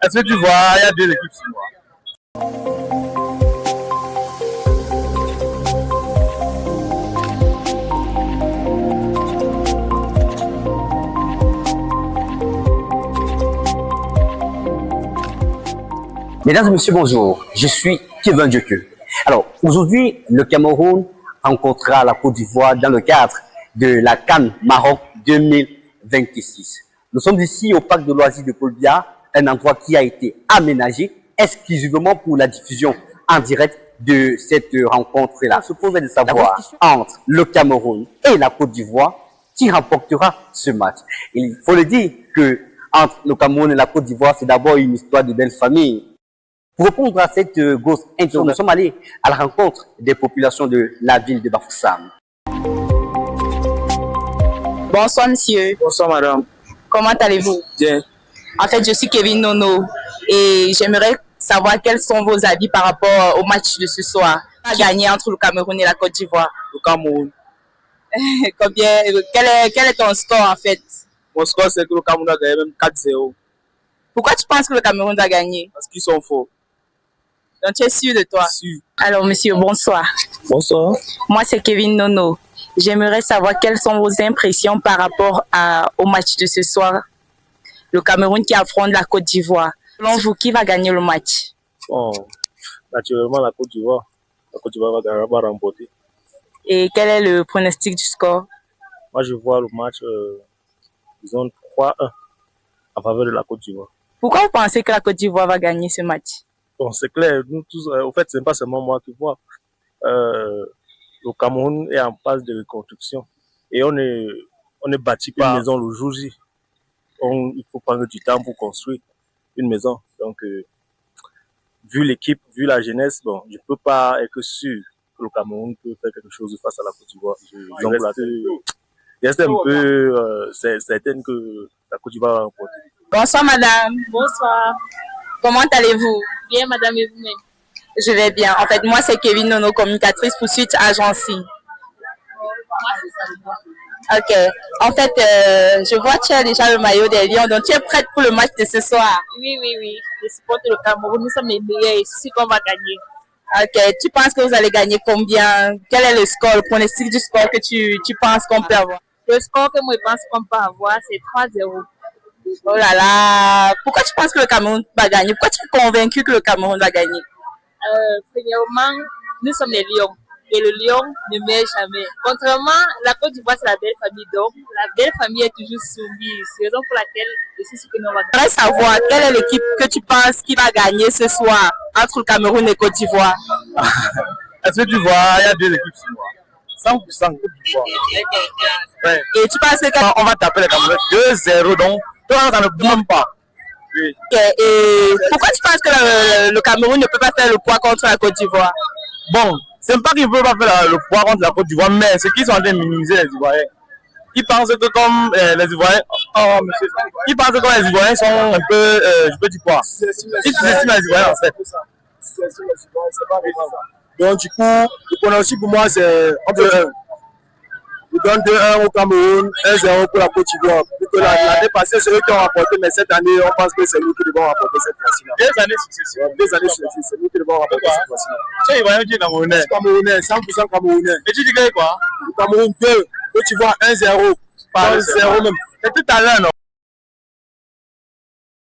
Est-ce que tu vois, il y a deux équipes sur moi. Mesdames et messieurs, bonjour. Je suis Kevin Dioku. Alors, aujourd'hui, le Cameroun rencontrera la Côte d'Ivoire dans le cadre de la CAN Maroc 2026. Nous sommes ici au parc de loisirs de Paul-Biya, un endroit qui a été aménagé exclusivement pour la diffusion en direct de cette rencontre-là. Se pose de savoir entre le Cameroun et la Côte d'Ivoire qui remportera ce match. Il faut le dire que entre le Cameroun et la Côte d'Ivoire, c'est d'abord une histoire de belle famille. Pour répondre à cette grosse interrogation, nous sommes allés à la rencontre des populations de la ville de Bafoussam. Bonsoir monsieur. Bonsoir madame. Comment allez-vous? Bien. En fait, je suis Kevin Nono et j'aimerais savoir quels sont vos avis par rapport au match de ce soir. Qui a gagné entre le Cameroun et la Côte d'Ivoire? Le Cameroun. Quel est ton score en fait? Mon score c'est que le Cameroun a gagné même 4-0. Pourquoi tu penses que le Cameroun va gagner? Parce qu'ils sont forts. Donc tu es sûr de toi? Sûr. Alors monsieur, bonsoir. Bonsoir. Moi c'est Kevin Nono. J'aimerais savoir quelles sont vos impressions par rapport au match de ce soir. Le Cameroun qui affronte la Côte d'Ivoire. Selon vous, qui va gagner le match? Bon, naturellement la Côte d'Ivoire. La Côte d'Ivoire va remporter. Et quel est le pronostic du score? Moi je vois le match, disons 3-1 en faveur de la Côte d'Ivoire. Pourquoi vous pensez que la Côte d'Ivoire va gagner ce match? Bon, c'est clair, nous tous, au fait, c'est pas seulement moi qui vois. Le Cameroun est en phase de reconstruction et on est bâti par une maison le jour J. Il faut prendre du temps pour construire une maison. Donc, vu l'équipe, vu la jeunesse, bon, je peux pas être sûr que le Cameroun peut faire quelque chose face à la Côte d'Ivoire. Je reste un peu certaine que la Côte d'Ivoire va remporter. Bonsoir madame. Bonsoir. Comment allez-vous? Bien madame et vous-même? Je vais bien. En fait, moi c'est Kevin Nono, communicatrice pour Suite Agency. Ok. En fait, je vois que tu as déjà le maillot des Lions, donc tu es prête pour le match de ce soir? Oui. Je supporte le Cameroun. Nous sommes les meilleurs et je suis qu'on va gagner. Ok. Tu penses que vous allez gagner combien? Quel est le score, le pronostic du score que tu penses qu'on peut avoir? Le score que moi je pense qu'on peut avoir, c'est 3-0. Oh là là. Pourquoi tu penses que le Cameroun va gagner? Pourquoi tu es convaincu que le Cameroun va gagner? Premièrement, nous sommes les Lions. Et le lion ne meurt jamais. Contrairement, la Côte d'Ivoire, c'est la belle famille. Donc, la belle famille est toujours soumise. C'est la raison pour laquelle je suis sûre que nous allons gagner. J'aimerais savoir quelle est l'équipe que tu penses qui va gagner ce soir entre le Cameroun et Côte d'Ivoire. Est-ce que tu vois, il y a deux équipes sur moi. 100% Côte d'Ivoire. Ouais. Et tu penses que... On va taper les Camerounais 2-0, donc toi, ça ne bouge pas. Oui. Okay. Et pourquoi tu penses que le Cameroun ne peut pas faire le poids contre la Côte d'Ivoire? Bon, c'est pas qu'ils ne peuvent pas faire le poids contre la Côte d'Ivoire, mais c'est qu'ils sont en train de minimiser les Ivoiriens. Ils pensent que comme les Ivoiriens, ils pensent que les Ivoiriens sont un peu, je peux dire quoi, ils sous-estiment les Ivoiriens en fait. Donc du coup, le pronostic pour moi c'est entre 1. Je donne 2-1 au Cameroun, 1-0 pour la Côte d'Ivoire. L'année passée, c'est eux qui ont rapporté, mais cette année, on pense que c'est nous qui devons rapporter cette fois-ci. 2 années successives. 2 années successives, c'est nous qui devons rapporter cette fois-ci. Tu es Ivoirien, tu es Camerounais. Camerounais, 100% Camerounais. Et tu dis que quoi? Le Cameroun 2, Côte d'Ivoire 1-0. Pas 0 même. C'est tout à l'heure, non?